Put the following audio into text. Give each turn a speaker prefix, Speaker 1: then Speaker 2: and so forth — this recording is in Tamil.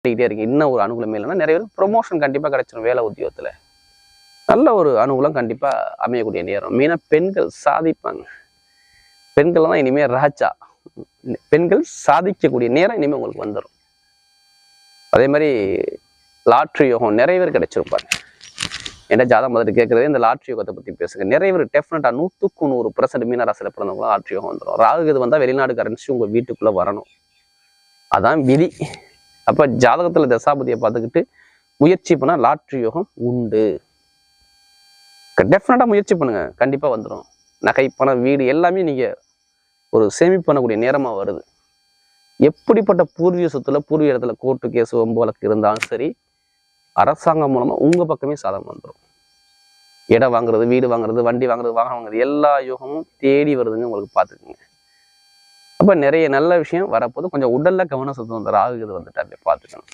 Speaker 1: இருக்கு. இன்னும் ஒரு அனுகூலம் இல்லைன்னா நிறைய பேர் ப்ரொமோஷன் கண்டிப்பாக கிடைச்சிடும். வேலை உத்தியோகத்தில் நல்ல ஒரு அனுகூலம் கண்டிப்பாக அமையக்கூடிய நேரம். மெயினாக பெண்கள் சாதிப்பாங்க. பெண்கள் தான் இனிமேல் ராஜா. பெண்கள் சாதிக்கக்கூடிய நேரம் இனிமேல் உங்களுக்கு வந்துடும். அதே மாதிரி லாட்ரி யோகம் நிறைய பேர் கிடைச்சிருப்பாங்க. என்ன ஜாதகம் பார்த்துட்டு கேட்கறதே இந்த லாட்ரி யோகத்தை பற்றி பேசுங்க. நிறைய பேர் டெஃபினட்டாக 100% மீனராசியில் பிறந்தவங்களும் லாட்ரி யோகம் வந்துடும். ராகு இது வந்தால் வெளிநாடு கரன்சி உங்கள் வீட்டுக்குள்ளே வரணும். அதான் விதி. அப்போ ஜாதகத்தில் தசாபதியை பார்த்துக்கிட்டு முயற்சி பண்ணால் லாட்ரி யோகம் உண்டு. டெஃபினட்டாக முயற்சி பண்ணுங்க, கண்டிப்பாக வந்துடும். நகை பணம் வீடு எல்லாமே நீங்கள் ஒரு சேமிப்பு பண்ணக்கூடிய நேரமாக வருது. எப்படிப்பட்ட பூர்வீக சொத்துல பூர்வீக இடத்துல கோர்ட்டு கேஸ் வம்பு வழக்கு இருந்தாலும் சரி, அரசாங்கம் மூலமா உங்க பக்கமே சாதகம் வந்துடும். இடம் வாங்குறது, வீடு வாங்குறது, வண்டி வாங்குறது, வாகனம் வாங்குறது எல்லா யோகமும் தேடி வருதுங்க. உங்களுக்கு பார்த்துக்குங்க. அப்ப நிறைய நல்ல விஷயம் வரப்போது. கொஞ்சம் உடல்ல கவனம் செலுத்தணும். இந்த ராகு இது வந்துட்டாலே பார்த்துக்கணும்.